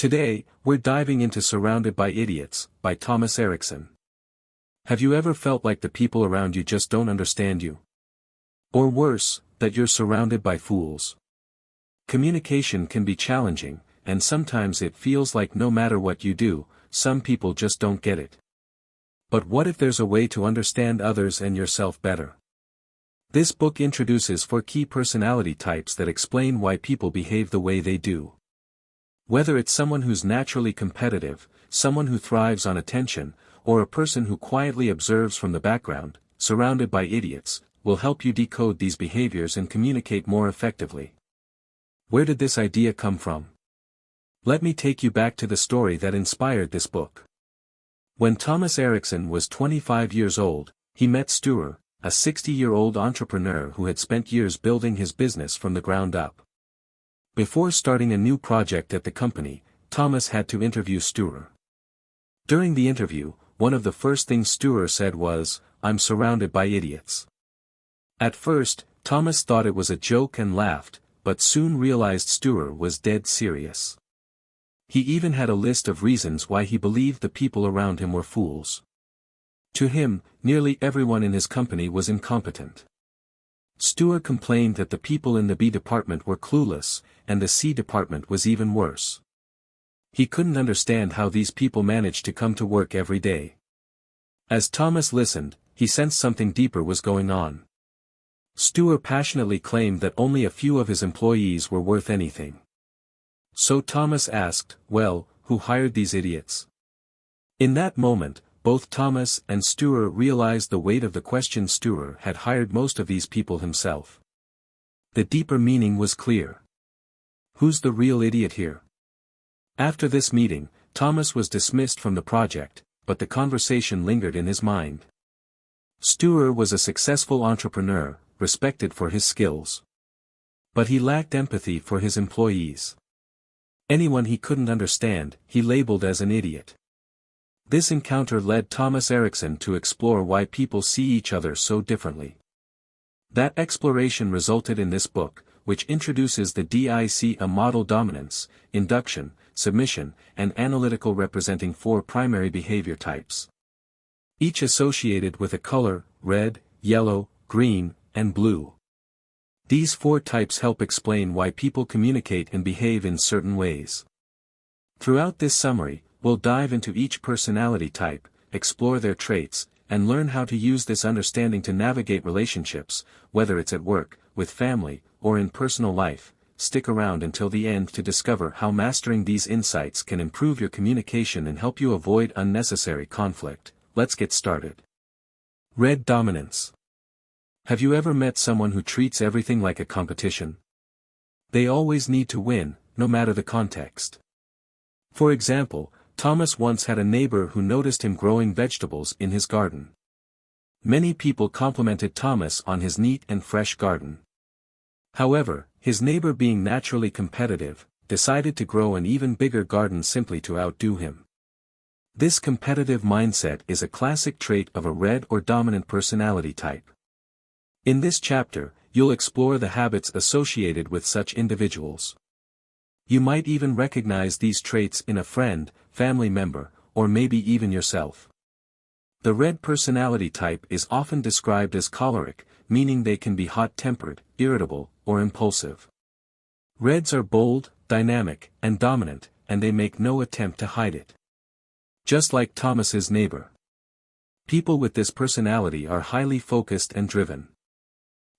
Today, we're diving into Surrounded by Idiots, by Thomas Erikson. Have you ever felt like the people around you just don't understand you? Or worse, that you're surrounded by fools? Communication can be challenging, and sometimes it feels like no matter what you do, some people just don't get it. But what if there's a way to understand others and yourself better? This book introduces 4 key personality types that explain why people behave the way they do. Whether it's someone who's naturally competitive, someone who thrives on attention, or a person who quietly observes from the background, Surrounded by Idiots, will help you decode these behaviors and communicate more effectively. Where did this idea come from? Let me take you back to the story that inspired this book. When Thomas Erikson was 25 years old, he met Stuart, a 60-year-old entrepreneur who had spent years building his business from the ground up. Before starting a new project at the company, Thomas had to interview Stuart. During the interview, one of the first things Stuart said was, "I'm surrounded by idiots." At first, Thomas thought it was a joke and laughed, but soon realized Stuart was dead serious. He even had a list of reasons why he believed the people around him were fools. To him, nearly everyone in his company was incompetent. Stuart complained that the people in the B department were clueless, and the C department was even worse. He couldn't understand how these people managed to come to work every day. As Thomas listened, he sensed something deeper was going on. Stuart passionately claimed that only a few of his employees were worth anything. So Thomas asked, "Well, who hired these idiots?" In that moment, both Thomas and Stuart realized the weight of the question. Stuart had hired most of these people himself. The deeper meaning was clear. Who's the real idiot here? After this meeting, Thomas was dismissed from the project, but the conversation lingered in his mind. Stuart was a successful entrepreneur, respected for his skills. But he lacked empathy for his employees. Anyone he couldn't understand, he labeled as an idiot. This encounter led Thomas Erikson to explore why people see each other so differently. That exploration resulted in this book, which introduces the DIC: a model dominance, induction, submission, and analytical, representing 4 primary behavior types. Each associated with a color: red, yellow, green, and blue. These 4 types help explain why people communicate and behave in certain ways. Throughout this summary, we'll dive into each personality type, explore their traits, and learn how to use this understanding to navigate relationships, whether it's at work, with family, or in personal life. Stick around until the end to discover how mastering these insights can improve your communication and help you avoid unnecessary conflict. Let's get started. Red dominance. Have you ever met someone who treats everything like a competition? They always need to win, no matter the context. For example, Thomas once had a neighbor who noticed him growing vegetables in his garden. Many people complimented Thomas on his neat and fresh garden. However, his neighbor, being naturally competitive, decided to grow an even bigger garden simply to outdo him. This competitive mindset is a classic trait of a red or dominant personality type. In this chapter, you'll explore the habits associated with such individuals. You might even recognize these traits in a friend, family member, or maybe even yourself. The red personality type is often described as choleric, meaning they can be hot-tempered, irritable, or impulsive. Reds are bold, dynamic, and dominant, and they make no attempt to hide it. Just like Thomas's neighbor. People with this personality are highly focused and driven.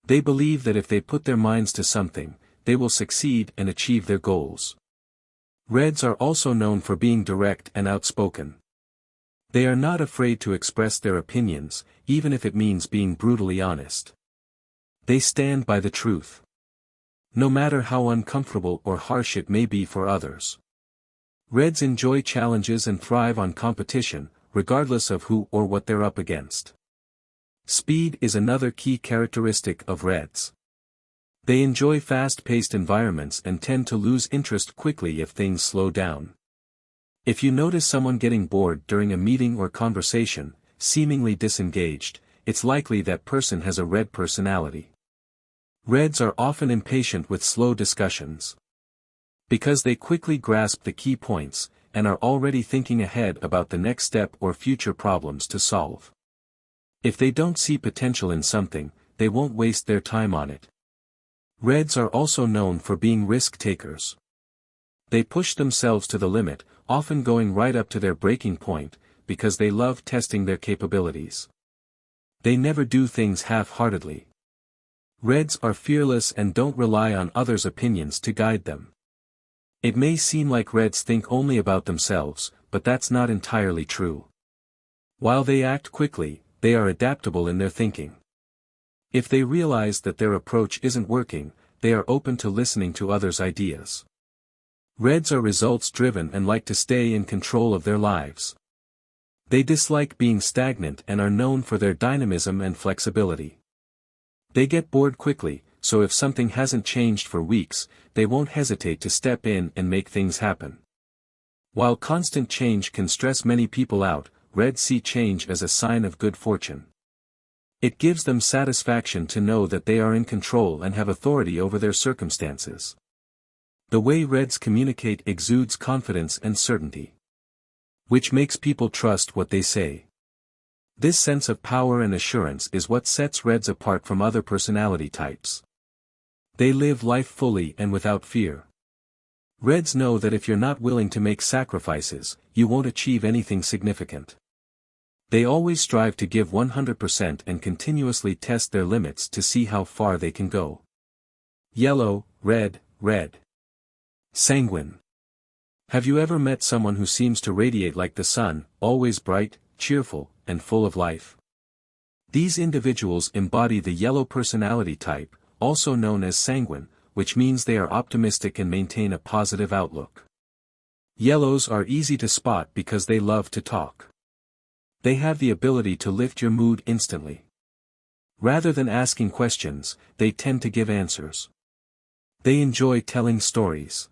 They believe that if they put their minds to something, they will succeed and achieve their goals. Reds are also known for being direct and outspoken. They are not afraid to express their opinions, even if it means being brutally honest. They stand by the truth. No matter how uncomfortable or harsh it may be for others. Reds enjoy challenges and thrive on competition, regardless of who or what they're up against. Speed is another key characteristic of Reds. They enjoy fast-paced environments and tend to lose interest quickly if things slow down. If you notice someone getting bored during a meeting or conversation, seemingly disengaged, it's likely that person has a red personality. Reds are often impatient with slow discussions. Because they quickly grasp the key points, and are already thinking ahead about the next step or future problems to solve. If they don't see potential in something, they won't waste their time on it. Reds are also known for being risk-takers. They push themselves to the limit, often going right up to their breaking point, because they love testing their capabilities. They never do things half-heartedly. Reds are fearless and don't rely on others' opinions to guide them. It may seem like Reds think only about themselves, but that's not entirely true. While they act quickly, they are adaptable in their thinking. If they realize that their approach isn't working, they are open to listening to others' ideas. Reds are results-driven and like to stay in control of their lives. They dislike being stagnant and are known for their dynamism and flexibility. They get bored quickly, so if something hasn't changed for weeks, they won't hesitate to step in and make things happen. While constant change can stress many people out, Reds see change as a sign of good fortune. It gives them satisfaction to know that they are in control and have authority over their circumstances. The way Reds communicate exudes confidence and certainty, which makes people trust what they say. This sense of power and assurance is what sets Reds apart from other personality types. They live life fully and without fear. Reds know that if you're not willing to make sacrifices, you won't achieve anything significant. They always strive to give 100% and continuously test their limits to see how far they can go. Yellow, red, red. Sanguine. Have you ever met someone who seems to radiate like the sun, always bright, cheerful, and full of life? These individuals embody the yellow personality type, also known as sanguine, which means they are optimistic and maintain a positive outlook. Yellows are easy to spot because they love to talk. They have the ability to lift your mood instantly. Rather than asking questions, they tend to give answers. They enjoy telling stories,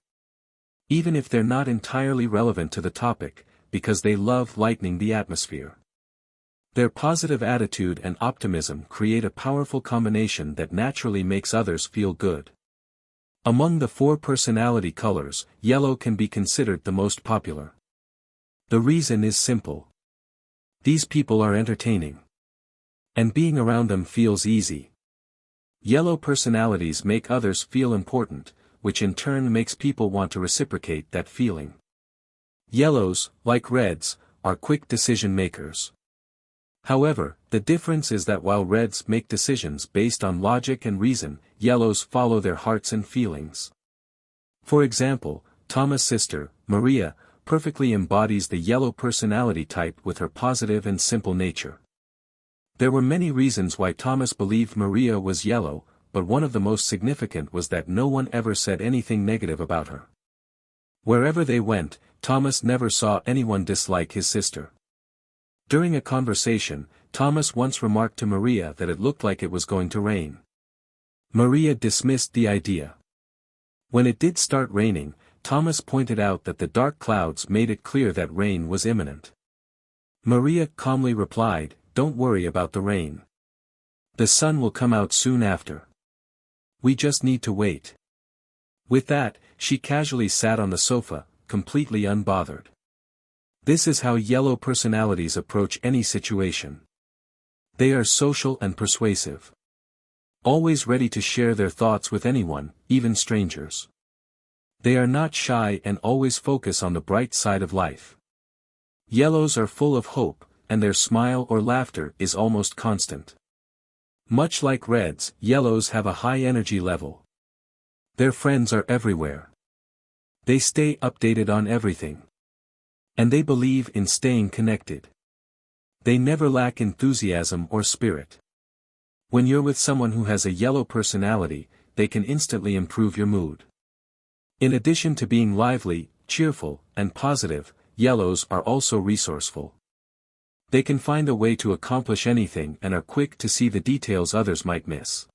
even if they're not entirely relevant to the topic, because they love lightening the atmosphere. Their positive attitude and optimism create a powerful combination that naturally makes others feel good. Among the 4 personality colors, yellow can be considered the most popular. The reason is simple. These people are entertaining. And being around them feels easy. Yellow personalities make others feel important, which in turn makes people want to reciprocate that feeling. Yellows, like Reds, are quick decision makers. However, the difference is that while Reds make decisions based on logic and reason, Yellows follow their hearts and feelings. For example, Thomas' sister, Maria, perfectly embodies the yellow personality type with her positive and simple nature. There were many reasons why Thomas believed Maria was yellow, but one of the most significant was that no one ever said anything negative about her. Wherever they went, Thomas never saw anyone dislike his sister. During a conversation, Thomas once remarked to Maria that it looked like it was going to rain. Maria dismissed the idea. When it did start raining, Thomas pointed out that the dark clouds made it clear that rain was imminent. Maria calmly replied, "Don't worry about the rain. The sun will come out soon after. We just need to wait." With that, she casually sat on the sofa, completely unbothered. This is how yellow personalities approach any situation. They are social and persuasive. Always ready to share their thoughts with anyone, even strangers. They are not shy and always focus on the bright side of life. Yellows are full of hope, and their smile or laughter is almost constant. Much like Reds, Yellows have a high energy level. Their friends are everywhere. They stay updated on everything. And they believe in staying connected. They never lack enthusiasm or spirit. When you're with someone who has a yellow personality, they can instantly improve your mood. In addition to being lively, cheerful, and positive, Yellows are also resourceful. They can find a way to accomplish anything and are quick to see the details others might miss.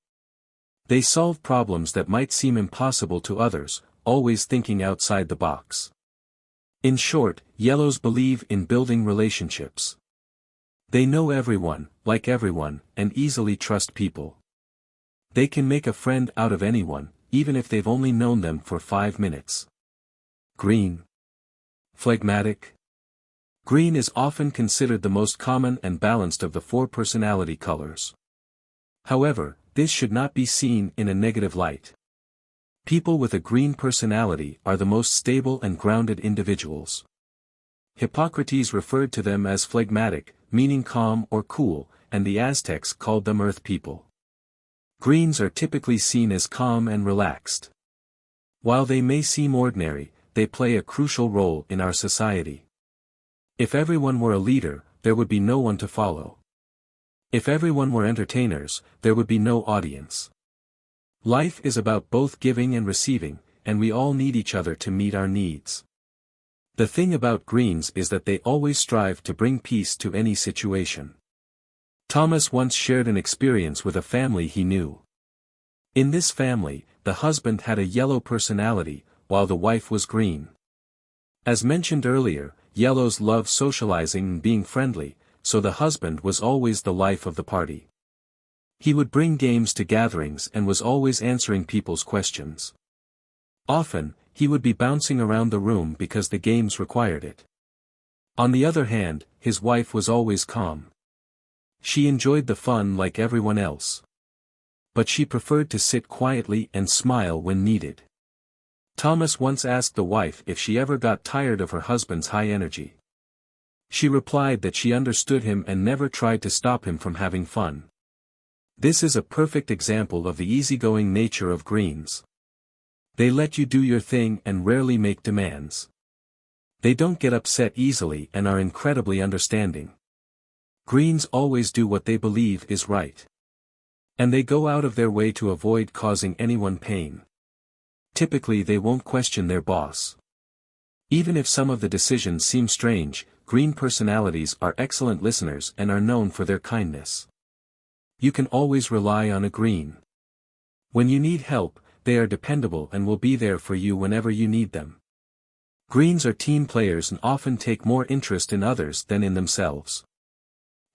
They solve problems that might seem impossible to others, always thinking outside the box. In short, Yellows believe in building relationships. They know everyone, like everyone, and easily trust people. They can make a friend out of anyone, even if they've only known them for 5 minutes. Green. Phlegmatic. Green is often considered the most common and balanced of the 4 personality colors. However, this should not be seen in a negative light. People with a green personality are the most stable and grounded individuals. Hippocrates referred to them as phlegmatic, meaning calm or cool, and the Aztecs called them earth people. Greens are typically seen as calm and relaxed. While they may seem ordinary, they play a crucial role in our society. If everyone were a leader, there would be no one to follow. If everyone were entertainers, there would be no audience. Life is about both giving and receiving, and we all need each other to meet our needs. The thing about greens is that they always strive to bring peace to any situation. Thomas once shared an experience with a family he knew. In this family, the husband had a yellow personality, while the wife was green. As mentioned earlier, yellows love socializing and being friendly, so the husband was always the life of the party. He would bring games to gatherings and was always answering people's questions. Often, he would be bouncing around the room because the games required it. On the other hand, his wife was always calm. She enjoyed the fun like everyone else. But she preferred to sit quietly and smile when needed. Thomas once asked the wife if she ever got tired of her husband's high energy. She replied that she understood him and never tried to stop him from having fun. This is a perfect example of the easygoing nature of greens. They let you do your thing and rarely make demands. They don't get upset easily and are incredibly understanding. Greens always do what they believe is right. And they go out of their way to avoid causing anyone pain. Typically they won't question their boss. Even if some of the decisions seem strange, green personalities are excellent listeners and are known for their kindness. You can always rely on a green. When you need help, they are dependable and will be there for you whenever you need them. Greens are team players and often take more interest in others than in themselves.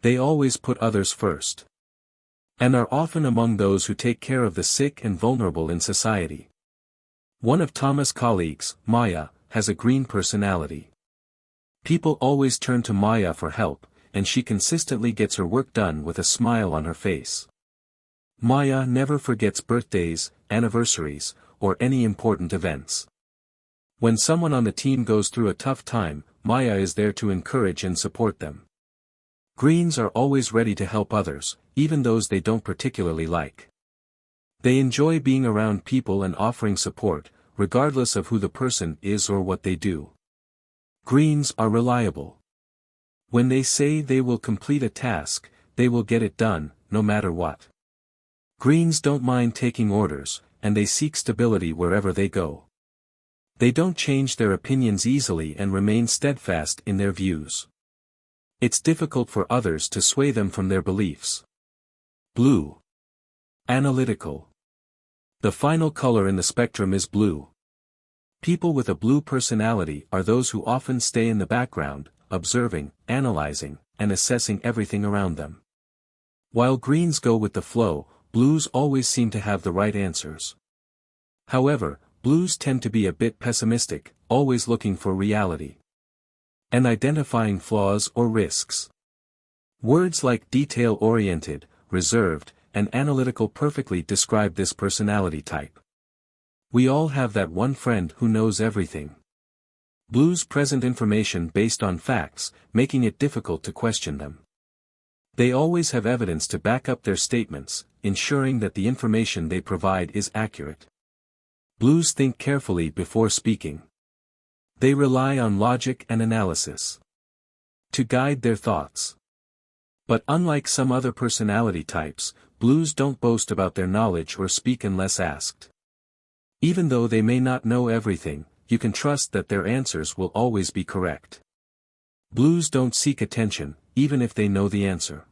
They always put others first. And are often among those who take care of the sick and vulnerable in society. One of Thomas' colleagues, Maya, has a green personality. People always turn to Maya for help, and she consistently gets her work done with a smile on her face. Maya never forgets birthdays, anniversaries, or any important events. When someone on the team goes through a tough time, Maya is there to encourage and support them. Greens are always ready to help others, even those they don't particularly like. They enjoy being around people and offering support, regardless of who the person is or what they do. Greens are reliable. When they say they will complete a task, they will get it done, no matter what. Greens don't mind taking orders, and they seek stability wherever they go. They don't change their opinions easily and remain steadfast in their views. It's difficult for others to sway them from their beliefs. Blue. Analytical. The final color in the spectrum is blue. People with a blue personality are those who often stay in the background, observing, analyzing, and assessing everything around them. While greens go with the flow, blues always seem to have the right answers. However, blues tend to be a bit pessimistic, always looking for reality. And identifying flaws or risks. Words like detail-oriented, reserved, and analytical perfectly describe this personality type. We all have that one friend who knows everything. Blues present information based on facts, making it difficult to question them. They always have evidence to back up their statements, ensuring that the information they provide is accurate. Blues think carefully before speaking. They rely on logic and analysis to guide their thoughts. But unlike some other personality types, blues don't boast about their knowledge or speak unless asked. Even though they may not know everything, you can trust that their answers will always be correct. Blues don't seek attention, even if they know the answer.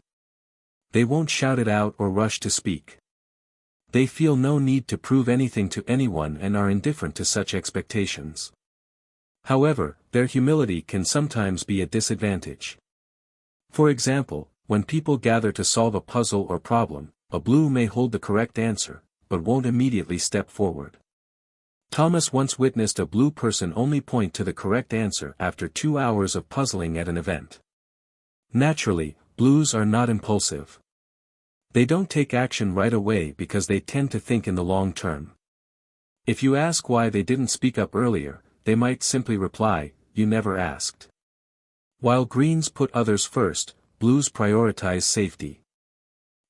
They won't shout it out or rush to speak. They feel no need to prove anything to anyone and are indifferent to such expectations. However, their humility can sometimes be a disadvantage. For example, when people gather to solve a puzzle or problem, a blue may hold the correct answer, but won't immediately step forward. Thomas once witnessed a blue person only point to the correct answer after 2 hours of puzzling at an event. Naturally, blues are not impulsive. They don't take action right away because they tend to think in the long term. If you ask why they didn't speak up earlier, they might simply reply, "You never asked." While greens put others first, blues prioritize safety.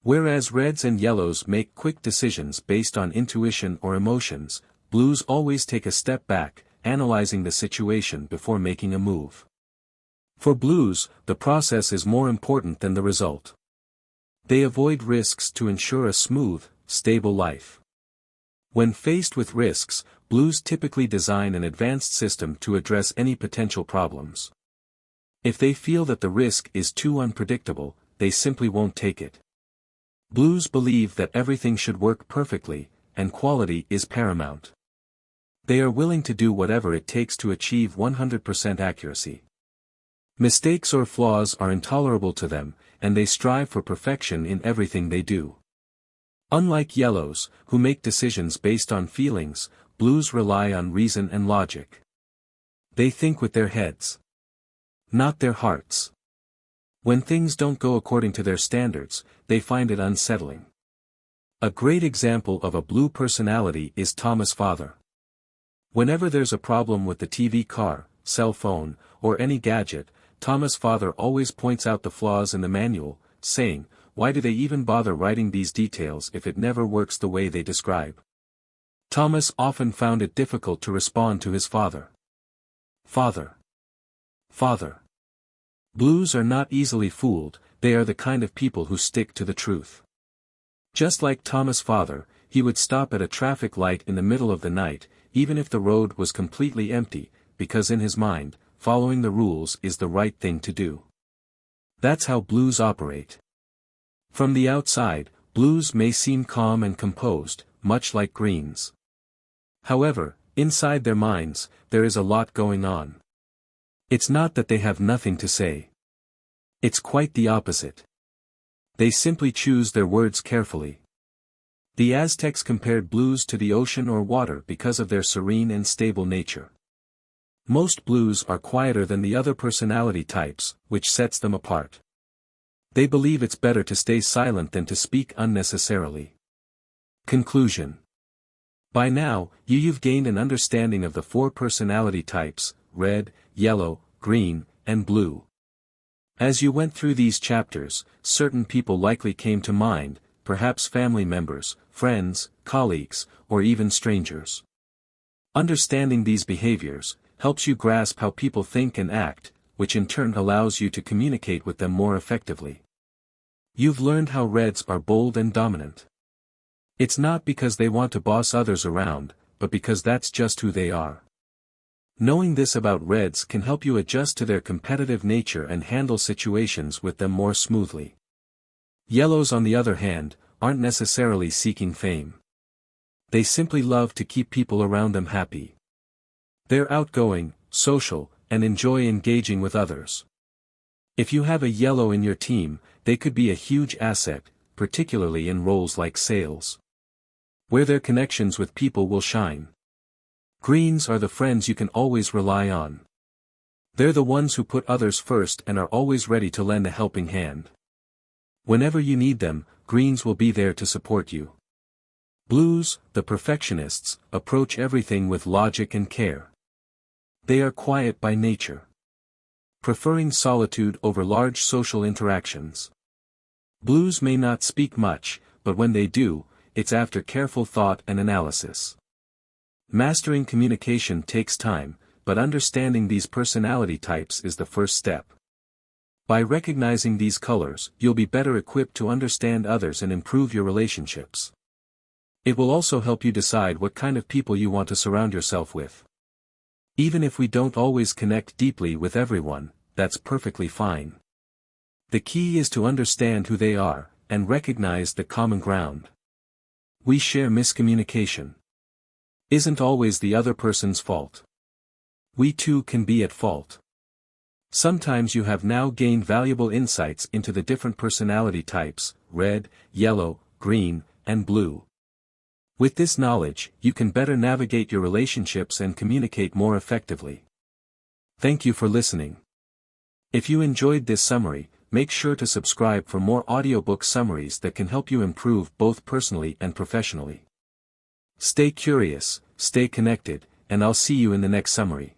Whereas reds and yellows make quick decisions based on intuition or emotions, blues always take a step back, analyzing the situation before making a move. For blues, the process is more important than the result. They avoid risks to ensure a smooth, stable life. When faced with risks, blues typically design an advanced system to address any potential problems. If they feel that the risk is too unpredictable, they simply won't take it. Blues believe that everything should work perfectly, and quality is paramount. They are willing to do whatever it takes to achieve 100% accuracy. Mistakes or flaws are intolerable to them, and they strive for perfection in everything they do. Unlike yellows, who make decisions based on feelings, blues rely on reason and logic. They think with their heads, not their hearts. When things don't go according to their standards, they find it unsettling. A great example of a blue personality is Thomas' father. Whenever there's a problem with the TV, car, cell phone, or any gadget, Thomas' father always points out the flaws in the manual, saying, "Why do they even bother writing these details if it never works the way they describe?" Thomas often found it difficult to respond to his father. Father. Father. Blues are not easily fooled, they are the kind of people who stick to the truth. Just like Thomas' father, he would stop at a traffic light in the middle of the night, even if the road was completely empty, because in his mind, following the rules is the right thing to do. That's how blues operate. From the outside, blues may seem calm and composed, much like greens. However, inside their minds, there is a lot going on. It's not that they have nothing to say. It's quite the opposite. They simply choose their words carefully. The Aztecs compared blues to the ocean or water because of their serene and stable nature. Most blues are quieter than the other personality types, which sets them apart. They believe it's better to stay silent than to speak unnecessarily. Conclusion. By now, you've gained an understanding of the 4 personality types: red, yellow, green, and blue. As you went through these chapters, certain people likely came to mind, perhaps family members, friends, colleagues, or even strangers. Understanding these behaviors helps you grasp how people think and act, which in turn allows you to communicate with them more effectively. You've learned how reds are bold and dominant. It's not because they want to boss others around, but because that's just who they are. Knowing this about reds can help you adjust to their competitive nature and handle situations with them more smoothly. Yellows, on the other hand, aren't necessarily seeking fame. They simply love to keep people around them happy. They're outgoing, social, and enjoy engaging with others. If you have a yellow in your team, they could be a huge asset, particularly in roles like sales, where their connections with people will shine. Greens are the friends you can always rely on. They're the ones who put others first and are always ready to lend a helping hand. Whenever you need them, greens will be there to support you. Blues, the perfectionists, approach everything with logic and care. They are quiet by nature, preferring solitude over large social interactions. Blues may not speak much, but when they do, it's after careful thought and analysis. Mastering communication takes time, but understanding these personality types is the first step. By recognizing these colors, you'll be better equipped to understand others and improve your relationships. It will also help you decide what kind of people you want to surround yourself with. Even if we don't always connect deeply with everyone, that's perfectly fine. The key is to understand who they are, and recognize the common ground. We share miscommunication. Isn't always the other person's fault. We too can be at fault. Sometimes you have now gained valuable insights into the different personality types: red, yellow, green, and blue. With this knowledge, you can better navigate your relationships and communicate more effectively. Thank you for listening. If you enjoyed this summary, make sure to subscribe for more audiobook summaries that can help you improve both personally and professionally. Stay curious, stay connected, and I'll see you in the next summary.